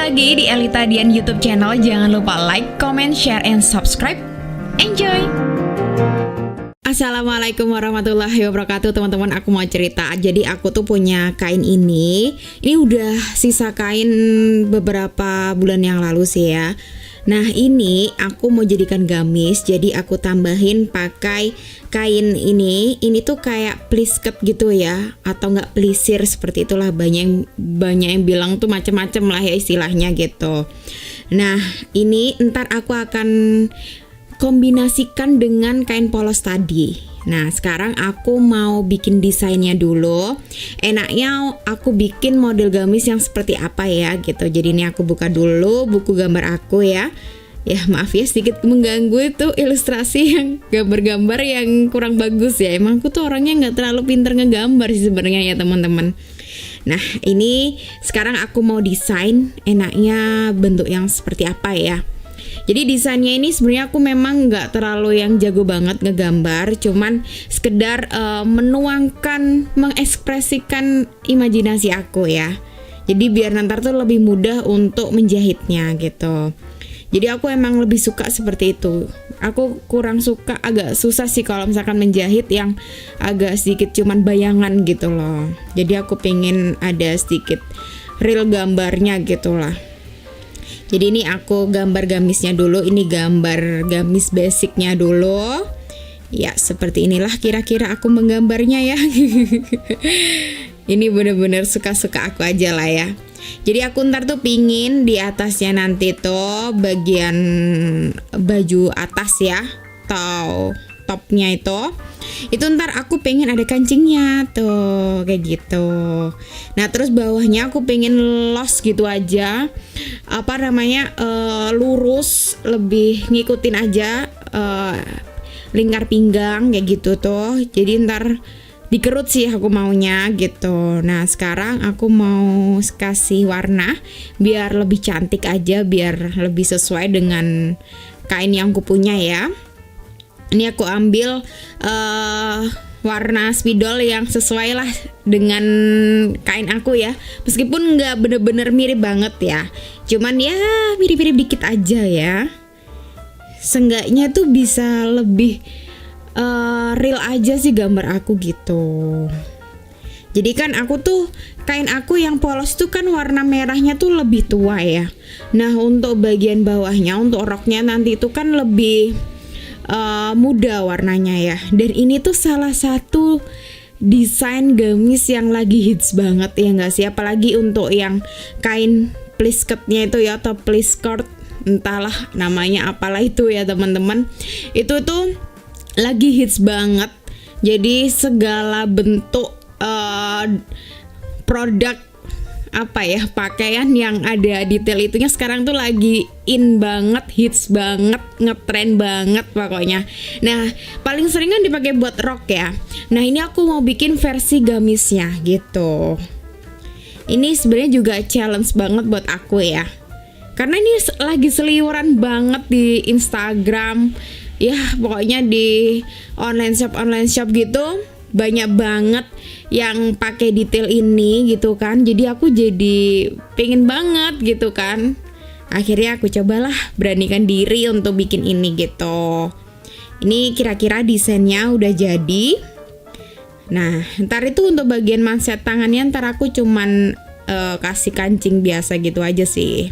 lagi di Elita Dian YouTube channel. Jangan lupa like, comment, share, and subscribe. Enjoy! Assalamualaikum warahmatullahi wabarakatuh, teman-teman. Aku mau cerita. Jadi aku tuh punya kain ini. Ini udah sisa kain beberapa bulan yang lalu sih ya. Nah, ini aku mau jadikan gamis. Jadi aku tambahin pakai kain ini. Ini tuh kayak plisket gitu ya, atau enggak pelisir, seperti itulah. Banyak yang bilang tuh macem-macem lah ya istilahnya gitu. Nah, ini ntar aku akan kombinasikan dengan kain polos tadi. Nah, sekarang aku mau bikin desainnya dulu. Enaknya aku bikin model gamis yang seperti apa ya gitu. Jadi ini aku buka dulu buku gambar aku ya. Ya maaf ya sedikit mengganggu, itu ilustrasi yang gambar-gambar yang kurang bagus ya. Emang aku tuh orangnya nggak terlalu pinter ngegambar sih sebenarnya ya teman-teman. Nah, ini sekarang aku mau desain enaknya bentuk yang seperti apa ya. Jadi desainnya ini sebenarnya aku memang nggak terlalu yang jago banget ngegambar, cuman sekedar menuangkan, mengekspresikan imajinasi aku ya. Jadi biar nanti tuh lebih mudah untuk menjahitnya gitu. Jadi aku emang lebih suka seperti itu. Aku kurang suka, agak susah sih kalau misalkan menjahit yang agak sedikit cuman bayangan gitu loh. Jadi aku pengen ada sedikit real gambarnya gitu lah. Jadi ini aku gambar gamisnya dulu. Ini gambar gamis basicnya dulu. Ya seperti inilah kira-kira aku menggambarnya ya. Ini bener-bener suka-suka aku aja lah ya. Jadi aku ntar tuh pingin di atasnya nanti tuh bagian baju atas ya, atau topnya itu ntar aku pengen ada kancingnya tuh kayak gitu. Nah terus bawahnya aku pengen los gitu aja, lurus, lebih ngikutin aja lingkar pinggang kayak gitu tuh. Jadi ntar dikerut sih aku maunya gitu. Nah sekarang aku mau kasih warna biar lebih cantik aja, biar lebih sesuai dengan kain yang aku punya ya. Ini aku ambil warna spidol yang sesuai lah dengan kain aku ya. Meskipun nggak bener-bener mirip banget ya, cuman ya mirip-mirip dikit aja ya. Seenggaknya tuh bisa lebih real aja sih gambar aku gitu. Jadi kan aku tuh kain aku yang polos tuh kan warna merahnya tuh lebih tua ya. Nah untuk bagian bawahnya, untuk roknya nanti itu kan lebih muda warnanya ya. Dan ini tuh salah satu desain gamis yang lagi hits banget ya nggak sih, apalagi untuk yang kain plisketnya itu ya, atau pliskert, entahlah namanya apalah itu ya teman-teman. Itu tuh lagi hits banget. Jadi segala bentuk produk pakaian yang ada detail itunya sekarang tuh lagi in banget, hits banget, ngetren banget pokoknya. Nah paling sering kan dipakai buat rok ya. Nah ini aku mau bikin versi gamisnya gitu. Ini sebenarnya juga challenge banget buat aku ya, karena ini lagi seliweran banget di Instagram ya. Pokoknya di online shop gitu banyak banget yang pakai detail ini gitu kan. Jadi aku jadi pengen banget gitu kan. Akhirnya aku cobalah beranikan diri untuk bikin ini gitu. Ini kira-kira desainnya udah jadi. Nah ntar itu untuk bagian manset tangannya ntar aku cuman kasih kancing biasa gitu aja sih.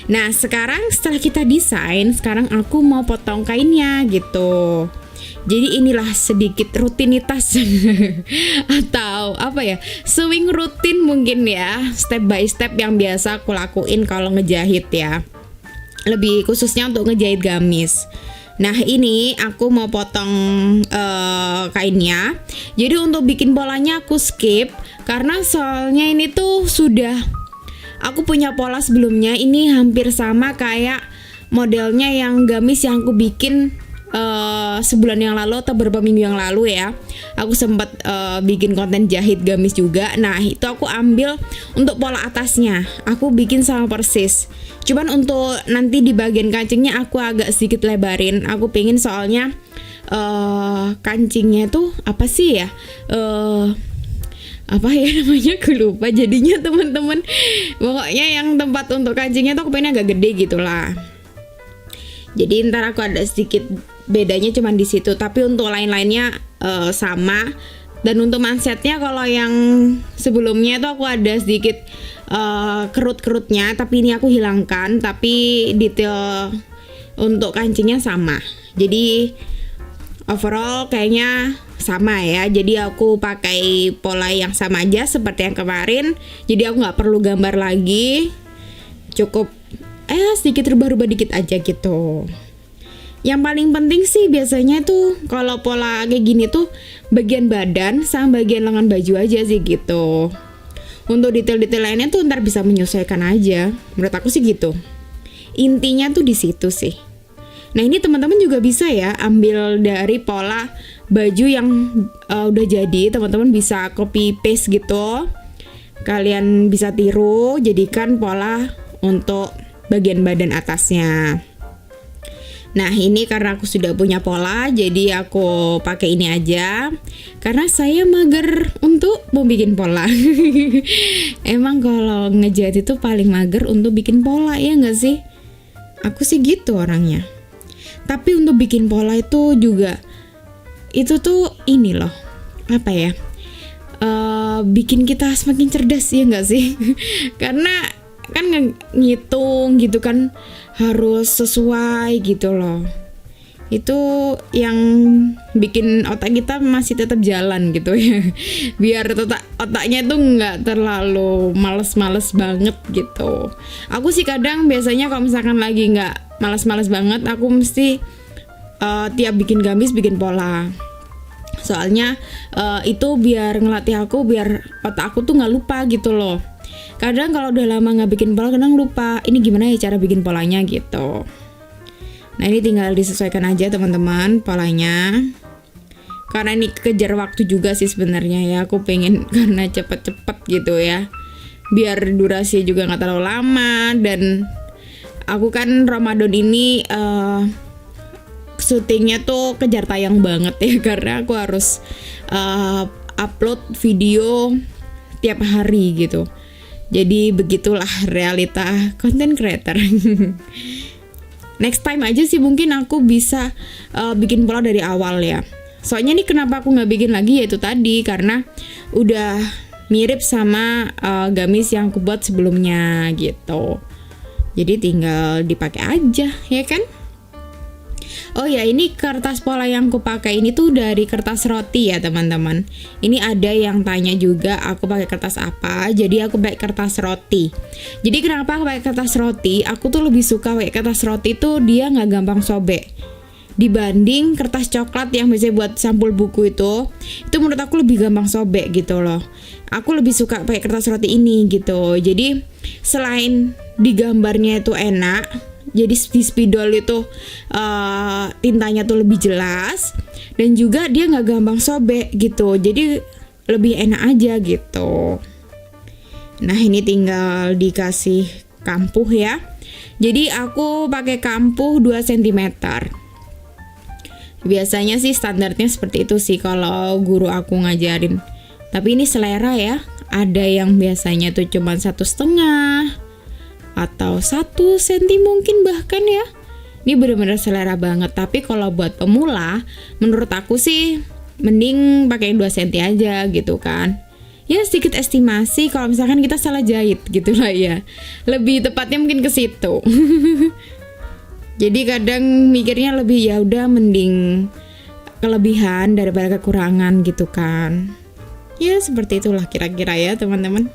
Nah sekarang setelah kita desain, sekarang aku mau potong kainnya gitu. Jadi inilah sedikit rutinitas atau sewing rutin mungkin ya, step by step yang biasa aku lakuin kalau ngejahit ya. Lebih khususnya untuk ngejahit gamis. Nah ini aku mau potong kainnya. Jadi untuk bikin polanya aku skip, karena soalnya ini tuh sudah aku punya pola sebelumnya. Ini hampir sama kayak modelnya yang gamis yang aku bikin sebulan yang lalu atau beberapa minggu yang lalu ya. Aku sempat bikin konten jahit gamis juga. Nah itu aku ambil untuk pola atasnya, aku bikin sama persis. Cuman untuk nanti di bagian kancingnya aku agak sedikit lebarin. Aku pengen soalnya kancingnya tuh apa ya namanya, aku lupa jadinya teman-teman. Pokoknya yang tempat untuk kancingnya tuh aku pengen agak gede gitulah. Jadi ntar aku ada sedikit bedanya cuman di situ, tapi untuk lain-lainnya sama. Dan untuk mansetnya kalau yang sebelumnya tuh aku ada sedikit kerut-kerutnya, tapi ini aku hilangkan, tapi detail untuk kancingnya sama. Jadi overall kayaknya sama ya. Jadi aku pakai pola yang sama aja seperti yang kemarin. Jadi aku nggak perlu gambar lagi, cukup sedikit rubah-rubah dikit aja gitu. Yang paling penting sih biasanya tuh kalau pola kayak gini tuh bagian badan sama bagian lengan baju aja sih gitu. Untuk detail-detail lainnya tuh ntar bisa menyesuaikan aja. Menurut aku sih gitu. Intinya tuh di situ sih. Nah ini teman-teman juga bisa ya ambil dari pola baju yang udah jadi, teman-teman bisa copy paste gitu. Kalian bisa tiru, jadikan pola untuk bagian badan atasnya. Nah ini karena aku sudah punya pola, jadi aku pakai ini aja. Karena saya mager untuk mau bikin pola. Emang kalau ngejahit itu paling mager untuk bikin pola, ya nggak sih? Aku sih gitu orangnya. Tapi untuk bikin pola itu juga, itu tuh ini loh, apa ya, bikin kita semakin cerdas, ya nggak sih? Karena kan ngitung gitu kan harus sesuai gitu loh. Itu yang bikin otak kita masih tetap jalan gitu ya. Biar otaknya tuh nggak terlalu males-males banget gitu. Aku sih kadang biasanya kalau misalkan lagi nggak males-males banget, aku mesti tiap bikin gamis bikin pola. Soalnya itu biar ngelatih aku, biar otak aku tuh nggak lupa gitu loh. Kadang kalau udah lama nggak bikin pola, kadang lupa ini gimana ya cara bikin polanya gitu. Nah ini tinggal disesuaikan aja teman-teman polanya. Karena ini kejar waktu juga sih sebenarnya ya. Aku pengen karena cepet-cepet gitu ya. Biar durasi juga nggak terlalu lama. Dan aku kan Ramadan ini syutingnya tuh kejar tayang banget ya. Karena aku harus upload video tiap hari gitu. Jadi begitulah realita content creator. Next time aja sih mungkin aku bisa bikin pola dari awal ya. Soalnya nih kenapa aku nggak bikin lagi, yaitu tadi karena udah mirip sama gamis yang aku buat sebelumnya gitu. Jadi tinggal dipakai aja ya kan. Oh ya, ini kertas pola yang aku pakai ini tuh dari kertas roti ya teman-teman. Ini ada yang tanya juga aku pakai kertas apa. Jadi aku pakai kertas roti. Jadi kenapa aku pakai kertas roti? Aku tuh lebih suka pakai kertas roti tuh dia nggak gampang sobek. Dibanding kertas coklat yang biasanya buat sampul buku itu menurut aku lebih gampang sobek gitu loh. Aku lebih suka pakai kertas roti ini gitu. Jadi selain di gambarnya itu enak, jadi di spidol itu tintanya tuh lebih jelas, dan juga dia nggak gampang sobek gitu. Jadi lebih enak aja gitu. Nah ini tinggal dikasih kampuh ya. Jadi aku pakai kampuh 2 cm. Biasanya sih standarnya seperti itu sih kalau guru aku ngajarin. Tapi ini selera ya. Ada yang biasanya tuh cuma 1,5 atau 1 cm mungkin bahkan ya. Ini benar-benar selera banget. Tapi kalau buat pemula, menurut aku sih mending pakai 2 cm aja gitu kan. Ya sedikit estimasi kalau misalkan kita salah jahit gitu lah ya. Lebih tepatnya mungkin ke situ. Jadi kadang mikirnya lebih ya udah mending kelebihan daripada kekurangan gitu kan. Ya seperti itulah kira-kira ya teman-teman.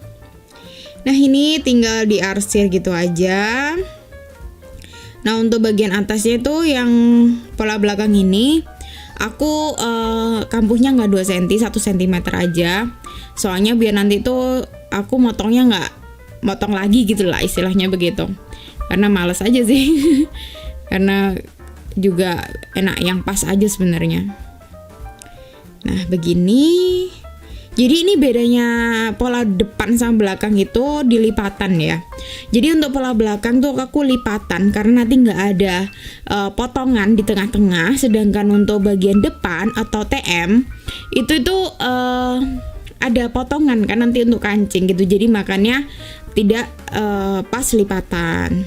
Nah ini tinggal diarsir gitu aja. Nah untuk bagian atasnya itu yang pola belakang ini aku kampuhnya nggak 2 cm, 1 cm aja. Soalnya biar nanti tuh aku motongnya nggak motong lagi gitu lah istilahnya begitu. Karena males aja sih. Karena juga enak yang pas aja sebenarnya. Nah begini. Jadi ini bedanya pola depan sama belakang itu di lipatan ya. Jadi untuk pola belakang tuh aku lipatan karena nanti nggak ada potongan di tengah-tengah. Sedangkan untuk bagian depan atau TM itu ada potongan kan nanti untuk kancing gitu, jadi makannya tidak pas lipatan.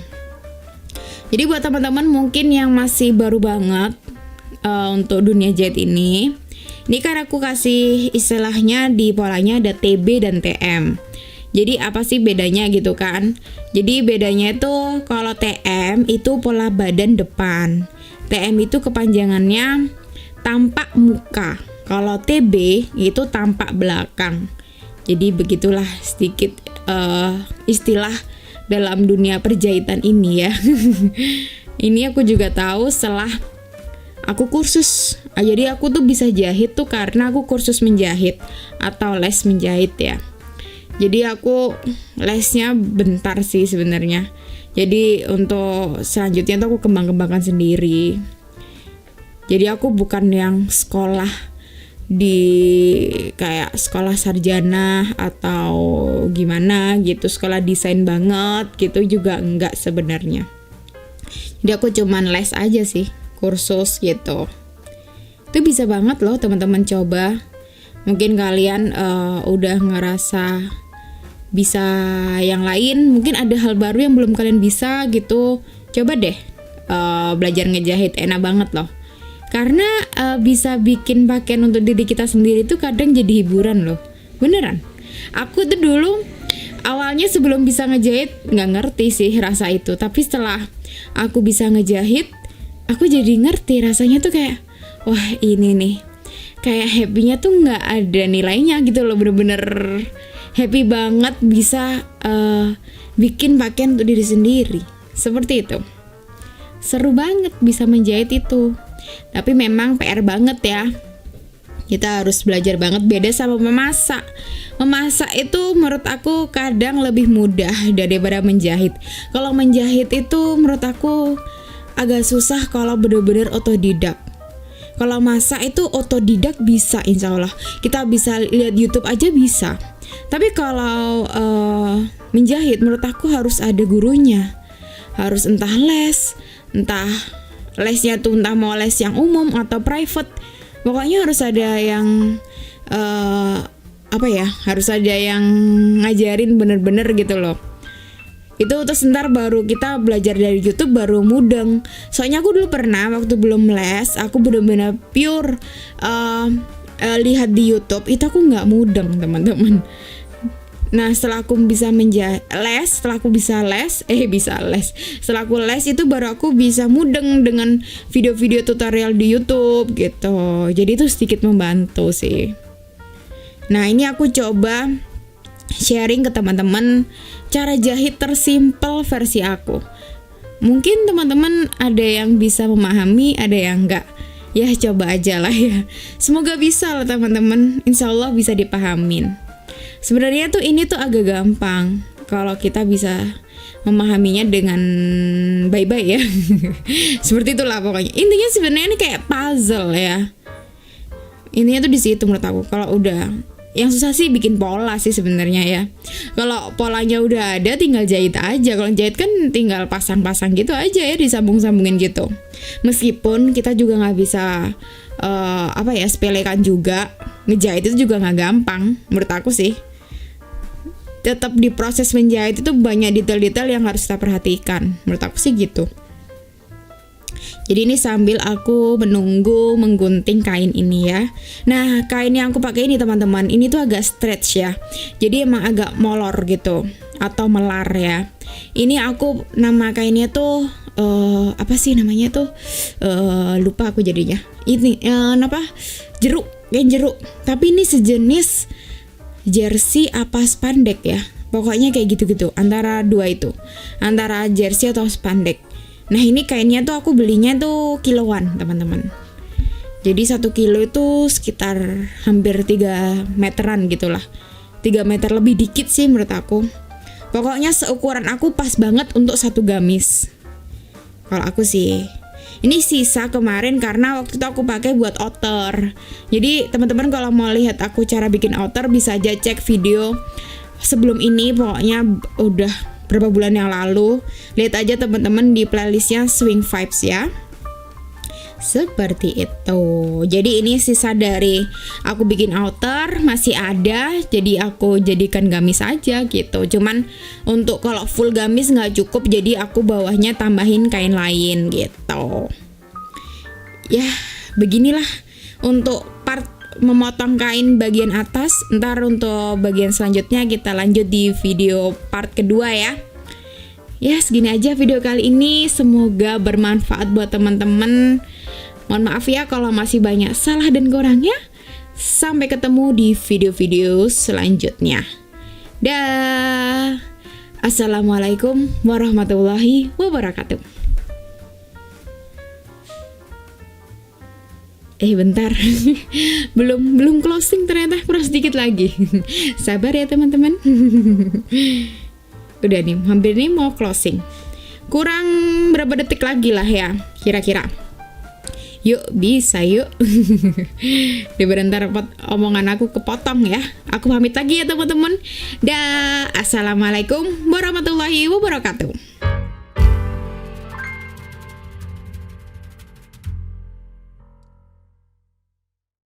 Jadi buat teman-teman mungkin yang masih baru banget untuk dunia jahit ini kan aku kasih istilahnya di polanya ada TB dan TM. Jadi apa sih bedanya gitu kan? Jadi bedanya itu kalau TM itu pola badan depan, TM itu kepanjangannya tampak muka, kalau TB itu tampak belakang. Jadi begitulah sedikit istilah dalam dunia perjahitan ini ya. Ini aku juga tahu setelah aku kursus. Jadi aku tuh bisa jahit tuh karena aku kursus menjahit atau les menjahit ya. Jadi aku lesnya bentar sih sebenarnya. Jadi untuk selanjutnya tuh aku kembang-kembangkan sendiri. Jadi aku bukan yang sekolah di kayak sekolah sarjana atau gimana gitu, sekolah desain banget gitu juga enggak sebenarnya. Jadi aku cuman les aja sih, kursus gitu. Itu bisa banget loh teman-teman coba. Mungkin kalian udah ngerasa bisa yang lain, mungkin ada hal baru yang belum kalian bisa gitu. Coba deh belajar ngejahit, enak banget loh. Karena bisa bikin pakaian untuk diri kita sendiri tuh kadang jadi hiburan loh. Beneran. Aku tuh dulu awalnya sebelum bisa ngejahit nggak ngerti sih rasa itu. Tapi setelah aku bisa ngejahit, aku jadi ngerti rasanya tuh kayak, wah ini nih, kayak happy-nya tuh nggak ada nilainya gitu loh. Bener-bener happy banget bisa bikin pakaian untuk diri sendiri. Seperti itu. Seru banget bisa menjahit itu. Tapi memang PR banget ya. Kita harus belajar banget, beda sama memasak. Memasak itu menurut aku kadang lebih mudah daripada menjahit. Kalau menjahit itu menurut aku agak susah kalau bener-bener otodidak. Kalau masak itu otodidak bisa, insya Allah. Kita bisa lihat YouTube aja bisa. Tapi kalau menjahit menurut aku harus ada gurunya. Harus entah les, entah lesnya tuh entah mau les yang umum atau private. Pokoknya harus ada yang harus ada yang ngajarin bener-bener gitu loh. Itu terus ntar baru kita belajar dari YouTube baru mudeng. Soalnya aku dulu pernah waktu belum les, aku bener-bener pure lihat di YouTube, itu aku nggak mudeng teman-teman. Nah setelah aku bisa setelah aku les itu baru aku bisa mudeng dengan video-video tutorial di YouTube gitu. Jadi itu sedikit membantu sih. Nah ini aku coba sharing ke teman-teman cara jahit tersimpel versi aku. Mungkin teman-teman ada yang bisa memahami, ada yang enggak. Ya coba aja lah ya. Semoga bisa lah teman-teman. Insya Allah bisa dipahamin. Sebenarnya tuh ini tuh agak gampang kalau kita bisa memahaminya dengan baik-baik ya. Seperti itulah pokoknya. Intinya sebenarnya ini kayak puzzle ya. Intinya tuh di situ menurut aku. Kalau udah, yang susah sih bikin pola sih sebenarnya ya. Kalau polanya udah ada tinggal jahit aja. Kalau jahit kan tinggal pasang-pasang gitu aja ya, disambung-sambungin gitu. Meskipun kita juga nggak bisa sepelekan juga. Ngejahit itu juga nggak gampang menurut aku sih. Tetap di proses menjahit itu banyak detail-detail yang harus kita perhatikan. Menurut aku sih gitu. Jadi ini sambil aku menunggu menggunting kain ini ya. Nah kain yang aku pakai ini teman-teman, ini tuh agak stretch ya. Jadi emang agak molor gitu atau melar ya. Ini aku nama kainnya tuh apa sih namanya tuh lupa aku jadinya. Ini jeruk, kain jeruk. Tapi ini sejenis jersey apa spandek ya. Pokoknya kayak gitu-gitu, antara dua itu. Antara jersey atau spandek. Nah ini kainnya tuh aku belinya tuh kiloan teman-teman. Jadi 1 kilo itu sekitar hampir 3 meteran gitulah. 3 meter lebih dikit sih menurut aku. Pokoknya seukuran aku pas banget untuk 1 gamis. Kalau aku sih. Ini sisa kemarin karena waktu itu aku pakai buat outer. Jadi teman-teman kalau mau lihat aku cara bikin outer bisa aja cek video sebelum ini. Pokoknya udah berapa bulan yang lalu. Lihat aja teman-teman di playlistnya Swing Vibes ya. Seperti itu. Jadi ini sisa dari aku bikin outer masih ada, jadi aku jadikan gamis aja gitu. Cuman untuk kalau full gamis nggak cukup, jadi aku bawahnya tambahin kain lain gitu. Ya beginilah untuk part memotong kain bagian atas. Ntar untuk bagian selanjutnya kita lanjut di video part kedua ya. Ya segini aja video kali ini, semoga bermanfaat buat teman-teman. Mohon maaf ya kalau masih banyak salah dan kurangnya. Sampai ketemu di video-video selanjutnya. Dah. Assalamualaikum warahmatullahi wabarakatuh. Bentar. belum closing ternyata, kurang sedikit lagi. Sabar ya teman-teman. Udah nih, hampir nih mau closing. Kurang berapa detik lagi lah ya, kira-kira. Yuk, bisa yuk. Bentar omongan aku kepotong ya. Aku pamit lagi ya teman-teman. Dah, assalamualaikum warahmatullahi wabarakatuh.